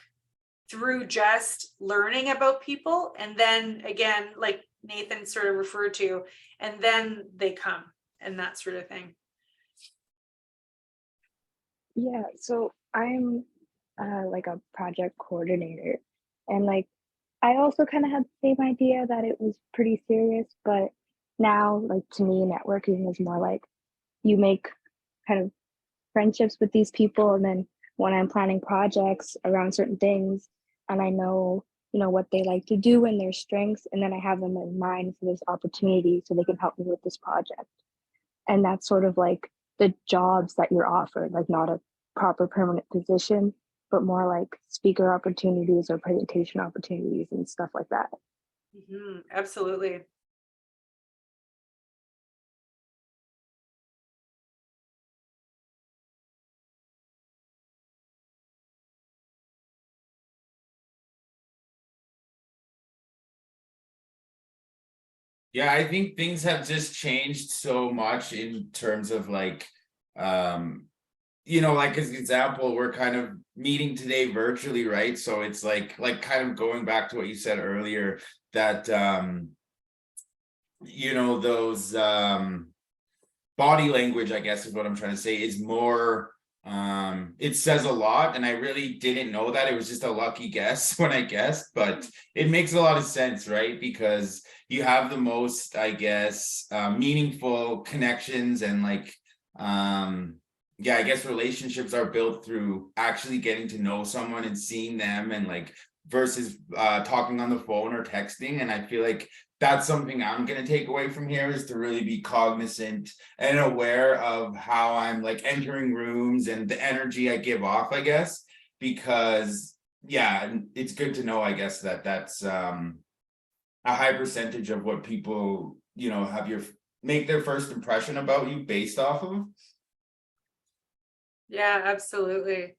through just learning about people. And then again, like Nathan sort of referred to, and then they come and that sort of thing. Yeah, so I'm like a project coordinator, and like I also kind of had the same idea that it was pretty serious, but now, like to me, networking is more like you make kind of friendships with these people, and then when I'm planning projects around certain things, and I know, what they like to do and their strengths, and then I have them in mind for this opportunity so they can help me with this project. And that's sort of like the jobs that you're offered, like not a proper permanent position, but more like speaker opportunities or presentation opportunities and stuff like that. Absolutely. Yeah, I think things have just changed so much in terms of like, like as an example, we're kind of meeting today virtually, right? So it's like kind of going back to what you said earlier, that those body language, I guess is what I'm trying to say, is more, it says a lot, and I really didn't know that. It was just a lucky guess when I guessed, but it makes a lot of sense, right? Because you have the most, I guess, meaningful connections, and like yeah, I guess relationships are built through actually getting to know someone and seeing them, and like versus talking on the phone or texting. And I feel like that's something I'm going to take away from here, is to really be cognizant and aware of how I'm like entering rooms and the energy I give off, I guess, because yeah, it's good to know, I guess, that that's a high percentage of what people, make their first impression about you based off of. Yeah, absolutely.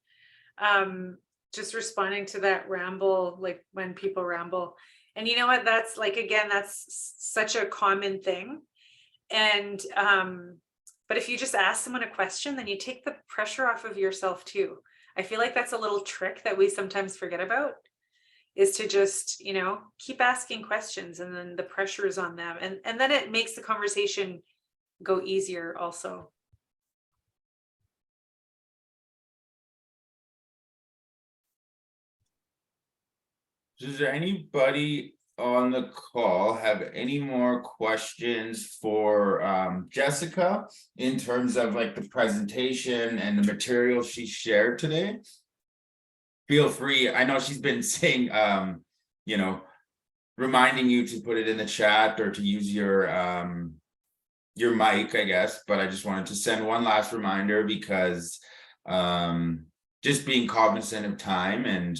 Just responding to that ramble, like when people ramble. And you know what, that's like, again, that's such a common thing. And but if you just ask someone a question, then you take the pressure off of yourself too. I feel like that's a little trick that we sometimes forget about, is to just, keep asking questions, and then the pressure is on them. And then it makes the conversation go easier also. Does there anybody on the call have any more questions for Jessica in terms of like the presentation and the material she shared today? Feel free. I know she's been saying, reminding you to put it in the chat or to use your mic, I guess, but I just wanted to send one last reminder, because just being cognizant of time, and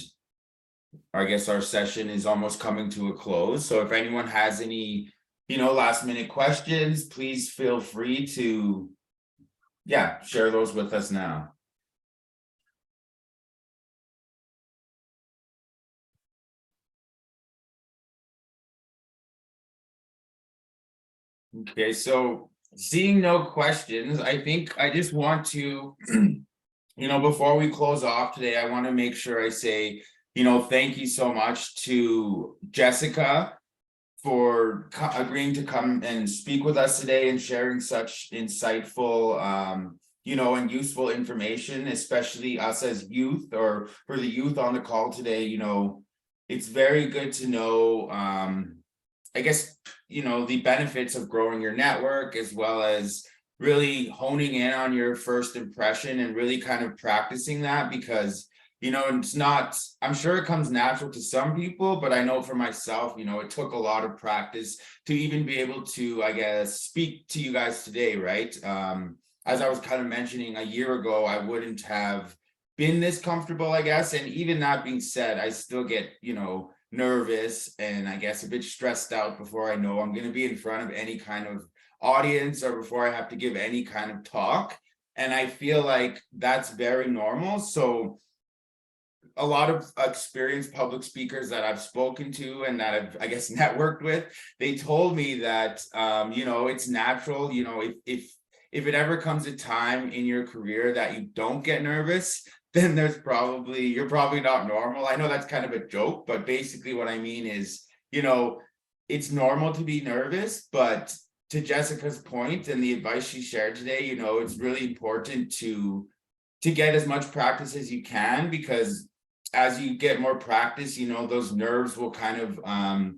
I guess our session is almost coming to a close. So if anyone has any, last minute questions, please feel free to, share those with us now. Okay, so seeing no questions, I think I just want to, before we close off today, I want to make sure I say, thank you so much to Jessica for agreeing to come and speak with us today and sharing such insightful, and useful information, especially us as youth, or for the youth on the call today. It's very good to know, I guess, the benefits of growing your network, as well as really honing in on your first impression and really kind of practicing that, because you know, and it's not, I'm sure it comes natural to some people, but I know for myself, you know, it took a lot of practice to even be able to, I guess, speak to you guys today, right? As I was kind of mentioning, a year ago, I wouldn't have been this comfortable, I guess. And even that being said, I still get, you know, nervous and I guess a bit stressed out before I know I'm going to be in front of any kind of audience or before I have to give any kind of talk. And I feel like that's very normal. So a lot of experienced public speakers that I've spoken to and that I've, I guess, networked with, they told me that, you know, it's natural, you know, if it ever comes a time in your career that you don't get nervous, then you're probably not normal. I know that's kind of a joke, but basically what I mean is, you know, it's normal to be nervous, but to Jessica's point and the advice she shared today, you know, it's really important to get as much practice as you can, because as you get more practice, you know, those nerves will kind of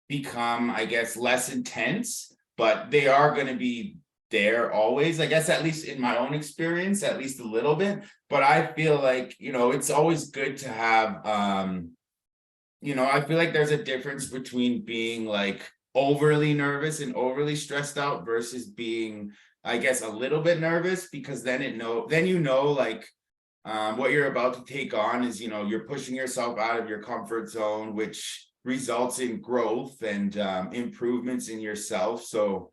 become, I guess, less intense, but they are going to be there always, I guess, at least in my own experience, at least a little bit. But I feel like, you know, it's always good to have, you know, I feel like there's a difference between being like overly nervous and overly stressed out versus being, I guess, a little bit nervous, because then you know, like, what you're about to take on is, you know, you're pushing yourself out of your comfort zone, which results in growth and improvements in yourself. So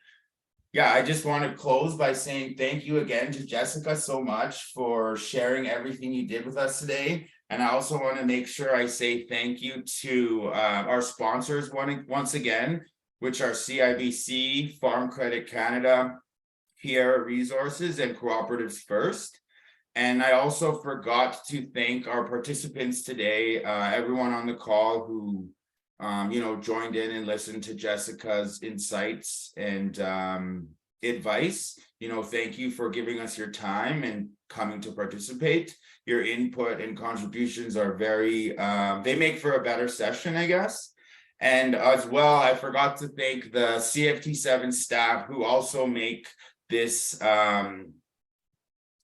yeah, I just want to close by saying thank you again to Jessica so much for sharing everything you did with us today. And I also want to make sure I say thank you to our sponsors once again, which are CIBC, Farm Credit Canada, Pierre Resources, and Cooperatives First. And I also forgot to thank our participants today, everyone on the call who, you know, joined in and listened to Jessica's insights and advice. You know, thank you for giving us your time and coming to participate. Your input and contributions are very, they make for a better session, I guess. And as well, I forgot to thank the CFT7 staff who also make this,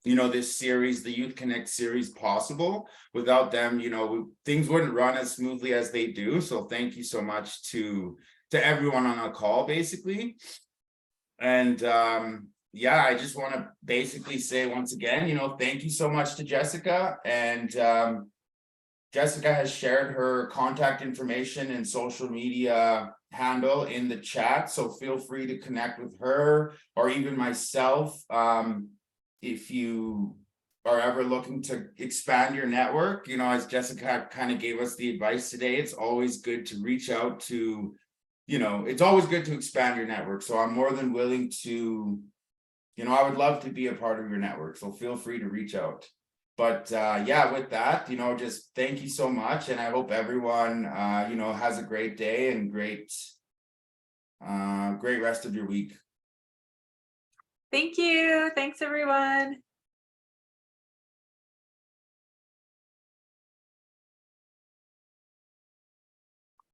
you know, this series, the Youth Connect series, possible. Without them, you know, things wouldn't run as smoothly as they do. So thank you so much to everyone on the call, basically. And yeah, I just want to basically say once again, you know, thank you so much to Jessica. And Jessica has shared her contact information and social media handle in the chat. So feel free to connect with her or even myself. If you are ever looking to expand your network, you know, as Jessica kind of gave us the advice today, it's always good to reach out to, you know, it's always good to expand your network. So I'm more than willing to, you know, I would love to be a part of your network. So feel free to reach out. But yeah, with that, you know, just thank you so much. And I hope everyone, you know, has a great day and great rest of your week. Thank you. Thanks, everyone.